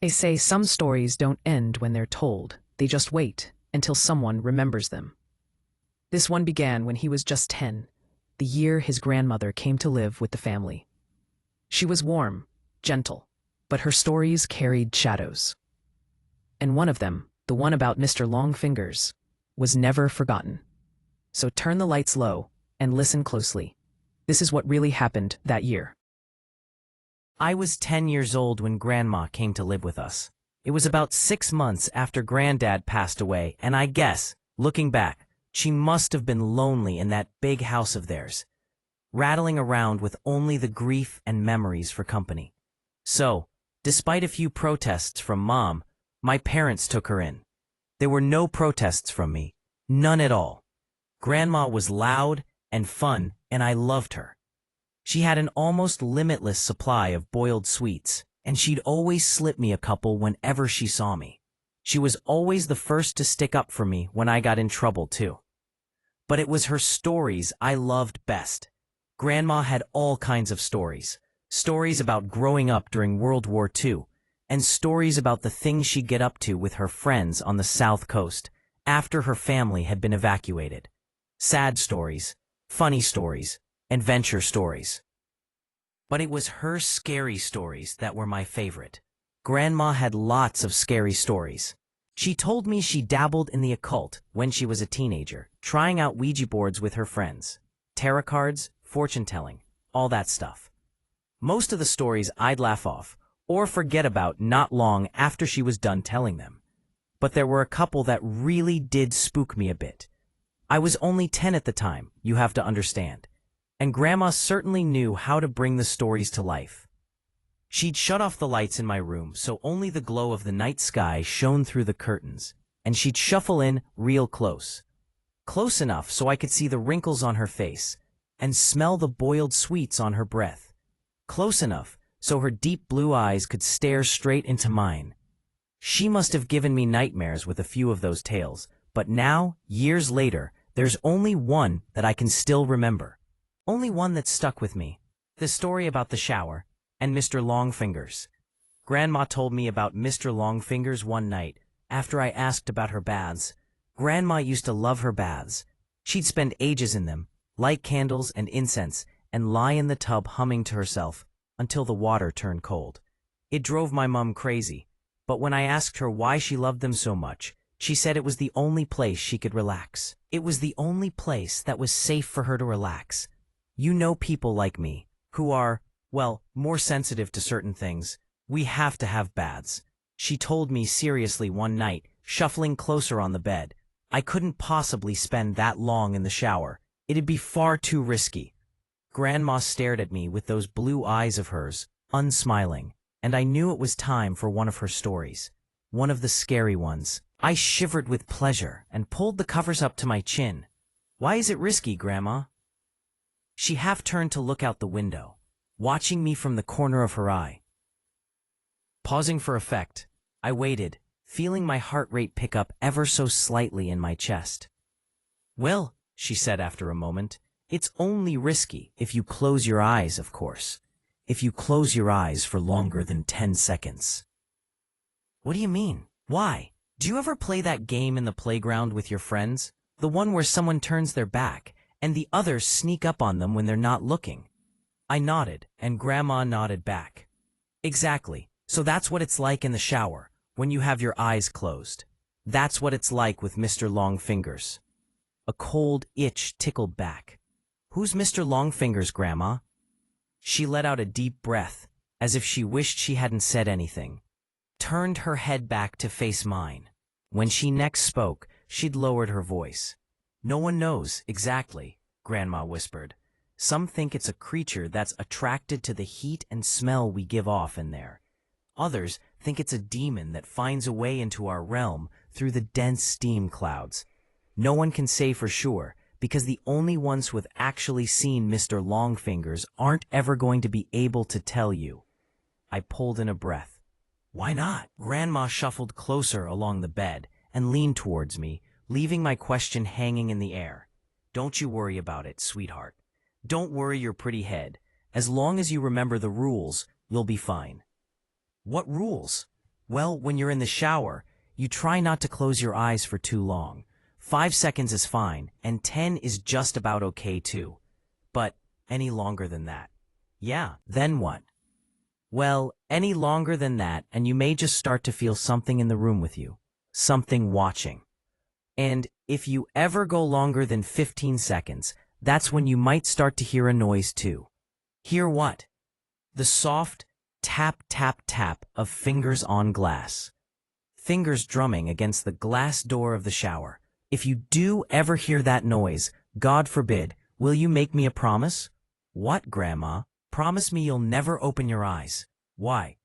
They say some stories don't end when they're told, they just wait until someone remembers them. This one began when he was just 10, the year his grandmother came to live with the family. She was warm, gentle, but her stories carried shadows. And one of them, the one about Mr. Longfingers, was never forgotten. So turn the lights low and listen closely. This is what really happened that year. I was 10 years old when Grandma came to live with us. It was about 6 months after Granddad passed away, and I guess, looking back, she must have been lonely in that big house of theirs, rattling around with only the grief and memories for company. So, despite a few protests from Mom, my parents took her in. There were no protests from me, none at all. Grandma was loud and fun, and I loved her. She had an almost limitless supply of boiled sweets, and she'd always slip me a couple whenever she saw me. She was always the first to stick up for me when I got in trouble, too. But it was her stories I loved best. Grandma had all kinds of stories. Stories about growing up during World War II, and stories about the things she'd get up to with her friends on the South Coast after her family had been evacuated. Sad stories, funny stories, adventure stories. But it was her scary stories that were my favorite. Grandma had lots of scary stories. She told me she dabbled in the occult when she was a teenager, trying out Ouija boards with her friends, tarot cards, fortune-telling, all that stuff. Most of the stories I'd laugh off, or forget about not long after she was done telling them. But there were a couple that really did spook me a bit. I was only 10 at the time, you have to understand. And Grandma certainly knew how to bring the stories to life. She'd shut off the lights in my room so only the glow of the night sky shone through the curtains, and she'd shuffle in real close. Close enough so I could see the wrinkles on her face and smell the boiled sweets on her breath. Close enough so her deep blue eyes could stare straight into mine. She must have given me nightmares with a few of those tales, but now, years later, there's only one that I can still remember. Only one that stuck with me. The story about the shower and Mr. Longfingers. Grandma told me about Mr. Longfingers one night after I asked about her baths. Grandma used to love her baths. She'd spend ages in them, light candles and incense, and lie in the tub humming to herself until the water turned cold. It drove my mom crazy, but when I asked her why she loved them so much, she said it was the only place she could relax. It was the only place that was safe for her to relax. You know, people like me, who are, well, more sensitive to certain things, we have to have baths. She told me seriously one night, shuffling closer on the bed. I couldn't possibly spend that long in the shower. It'd be far too risky. Grandma stared at me with those blue eyes of hers, unsmiling, and I knew it was time for one of her stories. One of the scary ones. I shivered with pleasure and pulled the covers up to my chin. Why is it risky, Grandma? She half turned to look out the window, watching me from the corner of her eye. Pausing for effect, I waited, feeling my heart rate pick up ever so slightly in my chest. Well, she said after a moment, it's only risky if you close your eyes, of course. If you close your eyes for longer than 10 seconds. What do you mean? Why? Do you ever play that game in the playground with your friends? The one where someone turns their back and the others sneak up on them when they're not looking. I nodded, and Grandma nodded back. Exactly. So that's what it's like in the shower, when you have your eyes closed. That's what it's like with Mr. Longfingers. A cold itch tickled back. Who's Mr. Longfingers, Grandma? She let out a deep breath, as if she wished she hadn't said anything. Turned her head back to face mine. When she next spoke, she'd lowered her voice. No one knows, exactly, Grandma whispered. Some think it's a creature that's attracted to the heat and smell we give off in there. Others think it's a demon that finds a way into our realm through the dense steam clouds. No one can say for sure, because the only ones who have actually seen Mr. Longfingers aren't ever going to be able to tell you. I pulled in a breath. Why not? Grandma shuffled closer along the bed and leaned towards me, leaving my question hanging in the air. Don't you worry about it, sweetheart. Don't worry your pretty head. As long as you remember the rules, you'll be fine. What rules? Well, when you're in the shower, you try not to close your eyes for too long. 5 seconds is fine, and 10 is just about okay too. But any longer than that. Yeah, then what? Well, any longer than that, and you may just start to feel something in the room with you. Something watching. And if you ever go longer than 15 seconds, that's when you might start to hear a noise too. Hear what? The soft tap, tap, tap of fingers on glass. Fingers drumming against the glass door of the shower. If you do ever hear that noise, God forbid, will you make me a promise? What, Grandma? Promise me you'll never open your eyes. Why?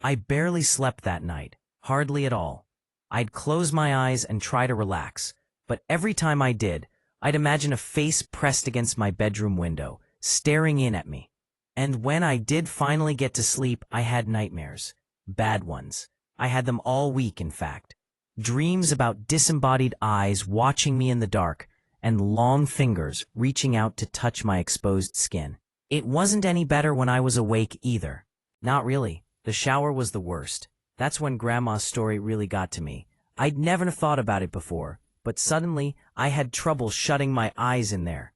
I barely slept that night, hardly at all. I'd close my eyes and try to relax, but every time I did, I'd imagine a face pressed against my bedroom window, staring in at me. And when I did finally get to sleep, I had nightmares. Bad ones. I had them all week, in fact. Dreams about disembodied eyes watching me in the dark, and long fingers reaching out to touch my exposed skin. It wasn't any better when I was awake either. Not really. The shower was the worst. That's when Grandma's story really got to me. I'd never thought about it before, but suddenly I had trouble shutting my eyes in there.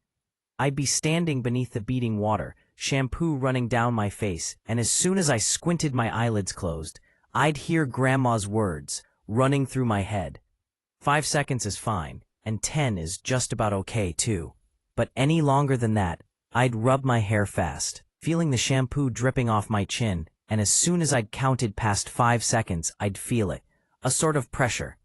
I'd be standing beneath the beating water, shampoo running down my face, and as soon as I squinted my eyelids closed, I'd hear Grandma's words running through my head. 5 seconds is fine, and 10 is just about okay too. But any longer than that, I'd rub my hair fast, feeling the shampoo dripping off my chin, and as soon as I'd counted past 5 seconds, I'd feel it. A sort of pressure.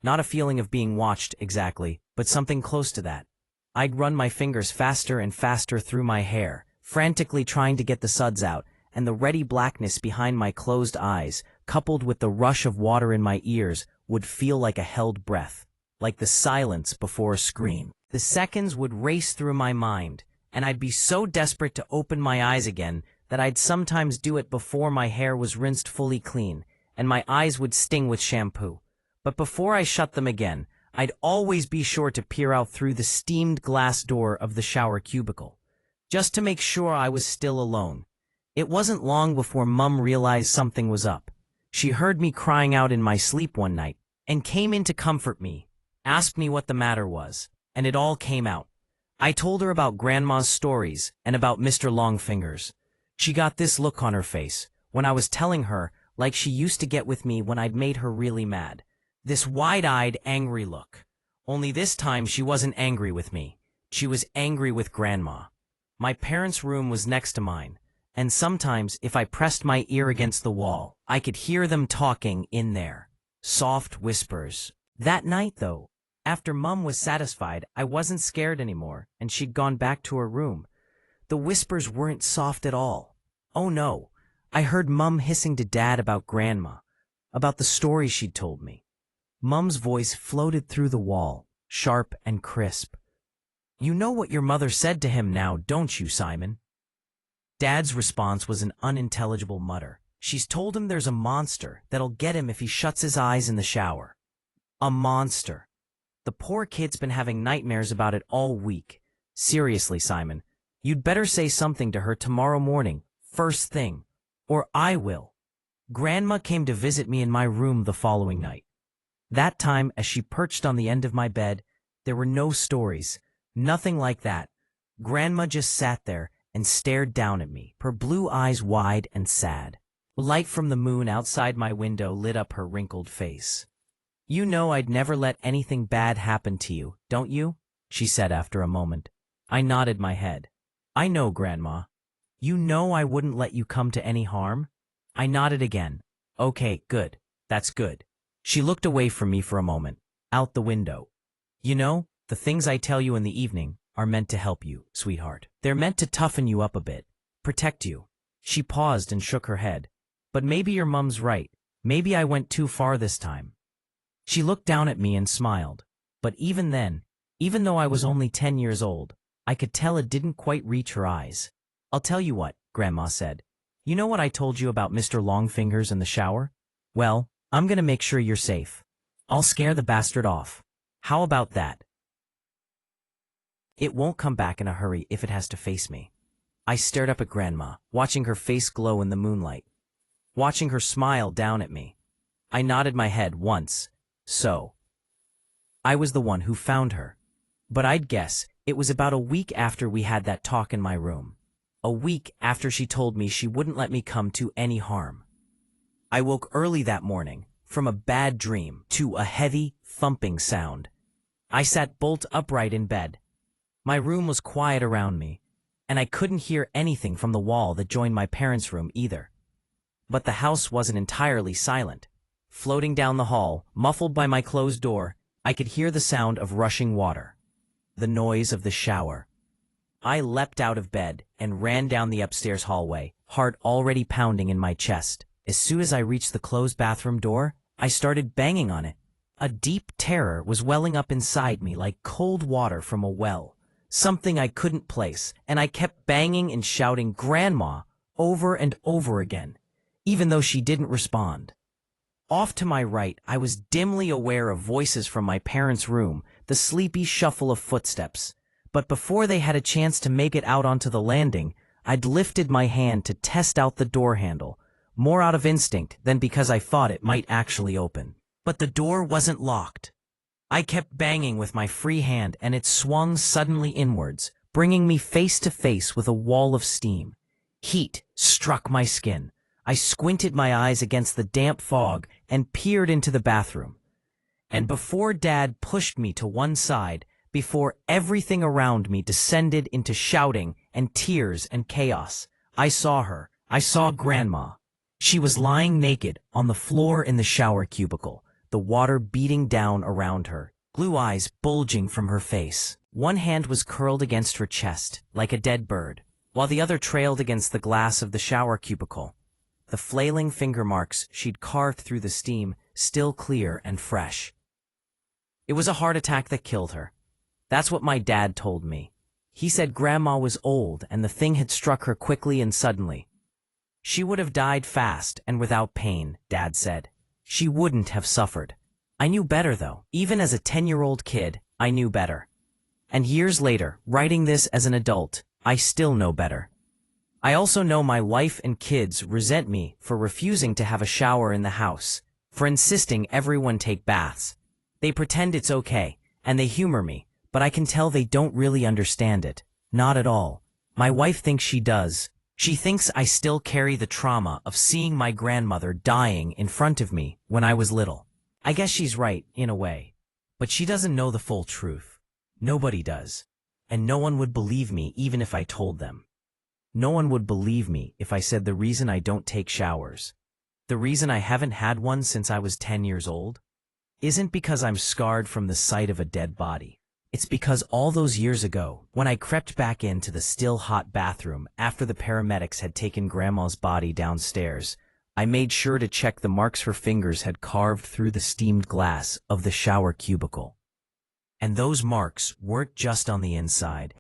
Not a feeling of being watched exactly, but something close to that. I'd run my fingers faster and faster through my hair, frantically trying to get the suds out, and the ready blackness behind my closed eyes, coupled with the rush of water in my ears, would feel like a held breath, like the silence before a scream. The seconds would race through my mind, and I'd be so desperate to open my eyes again that I'd sometimes do it before my hair was rinsed fully clean, and my eyes would sting with shampoo. But before I shut them again, I'd always be sure to peer out through the steamed glass door of the shower cubicle, just to make sure I was still alone. It wasn't long before Mum realized something was up. She heard me crying out in my sleep one night, and came in to comfort me, asked me what the matter was, and it all came out. I told her about Grandma's stories and about Mr. Longfingers. She got this look on her face, when I was telling her, like she used to get with me when I'd made her really mad. This wide-eyed, angry look. Only this time she wasn't angry with me. She was angry with Grandma. My parents' room was next to mine, and sometimes if I pressed my ear against the wall, I could hear them talking in there. Soft whispers. That night, though, after Mum was satisfied, I wasn't scared anymore, and she'd gone back to her room. The whispers weren't soft at all. Oh no, I heard Mum hissing to Dad about Grandma, about the stories she'd told me. Mum's voice floated through the wall, sharp and crisp. "You know what your mother said to him now, don't you, Simon?" Dad's response was an unintelligible mutter. "She's told him there's a monster that'll get him if he shuts his eyes in the shower." A monster. The poor kid's been having nightmares about it all week. Seriously, Simon, you'd better say something to her tomorrow morning, first thing, or I will. Grandma came to visit me in my room the following night. That time, as she perched on the end of my bed, there were no stories, nothing like that. Grandma just sat there and stared down at me, her blue eyes wide and sad. Light from the moon outside my window lit up her wrinkled face. "You know I'd never let anything bad happen to you, don't you?" she said after a moment. I nodded my head. "I know, Grandma. You know I wouldn't let you come to any harm?" I nodded again. "Okay, good. That's good." She looked away from me for a moment, out the window. "You know, the things I tell you in the evening are meant to help you, sweetheart. They're meant to toughen you up a bit, protect you." She paused and shook her head. "But maybe your mum's right. Maybe I went too far this time." She looked down at me and smiled. But even then, even though I was only 10 years old, I could tell it didn't quite reach her eyes. "I'll tell you what," Grandma said. "You know what I told you about Mr. Longfingers in the shower? Well, I'm gonna make sure you're safe. I'll scare the bastard off. How about that? It won't come back in a hurry if it has to face me." I stared up at Grandma, watching her face glow in the moonlight, watching her smile down at me. I nodded my head once. So, I was the one who found her. But I'd guess it was about a week after we had that talk in my room. A week after she told me she wouldn't let me come to any harm. I woke early that morning, from a bad dream to a heavy, thumping sound. I sat bolt upright in bed. My room was quiet around me, and I couldn't hear anything from the wall that joined my parents' room either. But the house wasn't entirely silent. Floating down the hall, muffled by my closed door, I could hear the sound of rushing water. The noise of the shower. I leapt out of bed and ran down the upstairs hallway, heart already pounding in my chest. As soon as I reached the closed bathroom door, I started banging on it. A deep terror was welling up inside me like cold water from a well, something I couldn't place, and I kept banging and shouting "Grandma" over and over again, even though she didn't respond. Off to my right, I was dimly aware of voices from my parents' room, the sleepy shuffle of footsteps. But before they had a chance to make it out onto the landing, I'd lifted my hand to test out the door handle, more out of instinct than because I thought it might actually open. But the door wasn't locked. I kept banging with my free hand, and it swung suddenly inwards, bringing me face to face with a wall of steam. Heat struck my skin. I squinted my eyes against the damp fog and peered into the bathroom. And before Dad pushed me to one side, before everything around me descended into shouting and tears and chaos, I saw her. I saw Grandma. She was lying naked on the floor in the shower cubicle, the water beating down around her, blue eyes bulging from her face. One hand was curled against her chest, like a dead bird, while the other trailed against the glass of the shower cubicle. The flailing finger marks she'd carved through the steam, still clear and fresh. It was a heart attack that killed her. That's what my dad told me. He said Grandma was old and the thing had struck her quickly and suddenly. She would have died fast and without pain, Dad said. She wouldn't have suffered. I knew better, though. Even as a 10-year-old kid, I knew better. And years later, writing this as an adult, I still know better. I also know my wife and kids resent me for refusing to have a shower in the house, for insisting everyone take baths. They pretend it's okay, and they humor me, but I can tell they don't really understand it. Not at all. My wife thinks she does. She thinks I still carry the trauma of seeing my grandmother dying in front of me when I was little. I guess she's right, in a way. But she doesn't know the full truth. Nobody does. And no one would believe me even if I told them. No one would believe me if I said the reason I don't take showers, the reason I haven't had one since I was 10 years old, isn't because I'm scarred from the sight of a dead body. It's because all those years ago, when I crept back into the still hot bathroom after the paramedics had taken Grandma's body downstairs, I made sure to check the marks her fingers had carved through the steamed glass of the shower cubicle. And those marks weren't just on the inside.